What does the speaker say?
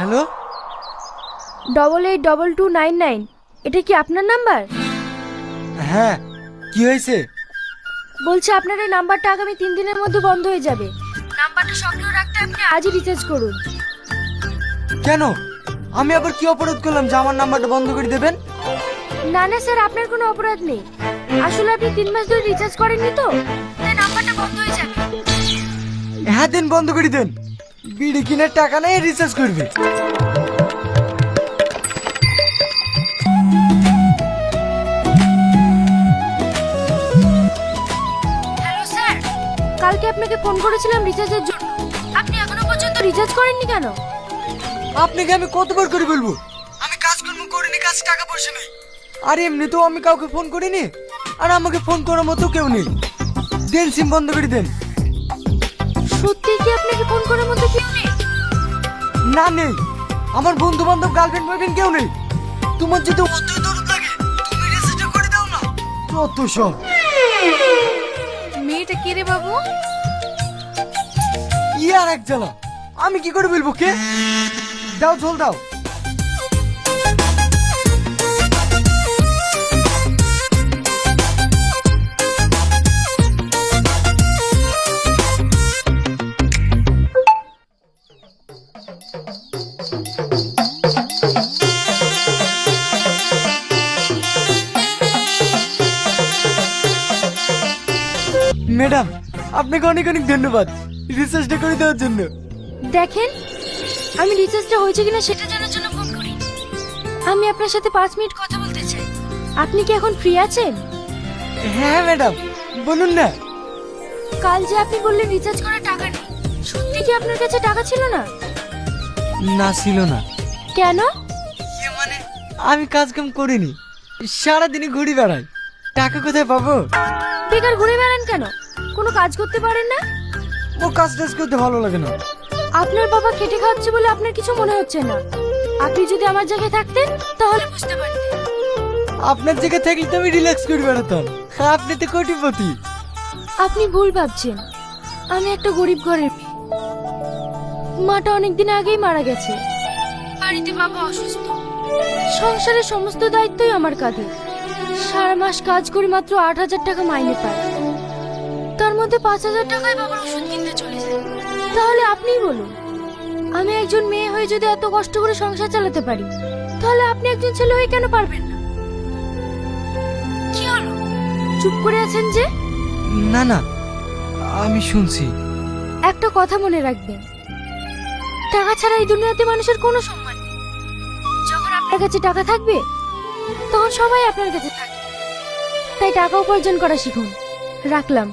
Hello, 882299 এটা কি আপনার নাম্বার? হ্যাঁ কি হয়েছে? বলছে আপনার এই নাম্বারটা আগামী 3 দিনের মধ্যে বন্ধ হয়ে যাবে। নাম্বারটা সক্রিয় রাখতে আপনি আজই রিচার্জ করুন। কেন, আমি আবার কি অপরাধ করলাম যে আমার নাম্বারটা বন্ধ করে দেবেন? না না স্যার, আপনার কোনো অপরাধ নেই। আসলে আপনি 3 মাস ধরে রিচার্জ করেননি তো, তাই নাম্বারটা বন্ধ হয়ে যাবে। হ্যাঁ দেন, বন্ধ করে দেন। বিড়ি কিনে টাকা নেই, রিচার্জ করবে। হ্যালো স্যার, কালকে আপনাকে ফোন করেছিলাম রিচার্জের জন্য। আপনি এখনো পর্যন্ত রিচার্জ করেননি কেন? আপনাকে আমি কতবার করে বলবো, আমি কাজকর্ম করিনি, কাজ টাকা পয়সা নেই। আর এমনিতেও আমি কাউকে ফোন করিনি, আর আমাকে ফোন করার মতো কেউ নেই। দেন, সিম বন্ধ করে দেন। সত্যি কি আপনাকে ফোন করার মতো কেউ নেই? না নেই, আমার বন্ধু বান্ধব, গার্লফ্রেন্ড বয়ফ্রেন্ড কেউ নেই। তোমার যদি অতই দরদ লাগে তুমি রিচার্জ করে দাও না। যত সব। মেয়েটা কে রে বাবু? ইয়ার এক জ্বালা, আমি কি করে বলবো কে? দাও, ঝোল দাও। ম্যাডাম, আপনাকে অনেক অনেক ধন্যবাদ রিচার্জটা করে দেওয়ার জন্য। দেখেন, আমি রিচার্জটা হয়েছে কিনা সেটা জানার জন্য ফোন করি। আমি আপনার সাথে 5 মিনিট কথা বলতে চাই। আপনি কি এখন ফ্রি আছেন? হ্যাঁ ম্যাডাম, বলুন না। কাল যে আপনি বললেন রিচার্জ করার টাকা নেই, সত্যি কি আপনার কাছে টাকা ছিল না? না, ছিল না। কেন? মানে আমি কাজ কাম করিনি, সারাদিনই ঘুরি বেড়াই, টাকা কোথায় পাবো? বেকার ঘুরে বেড়ান কেন? কোনো কাজ করতে পারেন না? ও কাজ টাজ করতে ভালো লাগে না। আপনার বাবা খেটে খাওয়াচ্ছে বলে আপনার কিছু মনে হচ্ছে না। আপনি যদি আমার জায়গায় থাকতেন তাহলে বুঝতে পারতেন। আপনার জায়গায় থাকলে তো আমি রিল্যাক্স করে বেড়াতাম। আপনি তো কোটিপতি। আপনি ভুল ভাবছেন। আমি একটা গরিব ঘরের মেয়ে। মাটা অনেকদিন আগেই মারা গেছে। বাড়িতে বাবা অসুস্থ। সংসারের সমস্ত দায়িত্বই আমার কাঁধে। সারা মাস কাজ করি, মাত্র 8,000 টাকা মাইনে পাই। তার মধ্যে 5,000 টাকায় বাবার ওষুধ কিনতে চলে যায়। তাহলে আপনিই বলুন, আমি একজন মেয়ে হয়ে যদি এত কষ্ট করে সংসার চালাতে পারি, তাহলে আপনি একজন ছেলে হয়ে কেন পারবেন না? কি হলো, চুপ করে আছেন যে? না না, আমি শুনছি। একটা কথা মনে রাখবেন, টাকা ছাড়া এই দুনিয়াতে মানুষের কোনো সম্মান নেই। যখন আপনার কাছে টাকা থাকবে তখন সবাই আপনার কাছে থাকবে। তাই টাকা উপার্জন করা শিখুন। রাখলাম।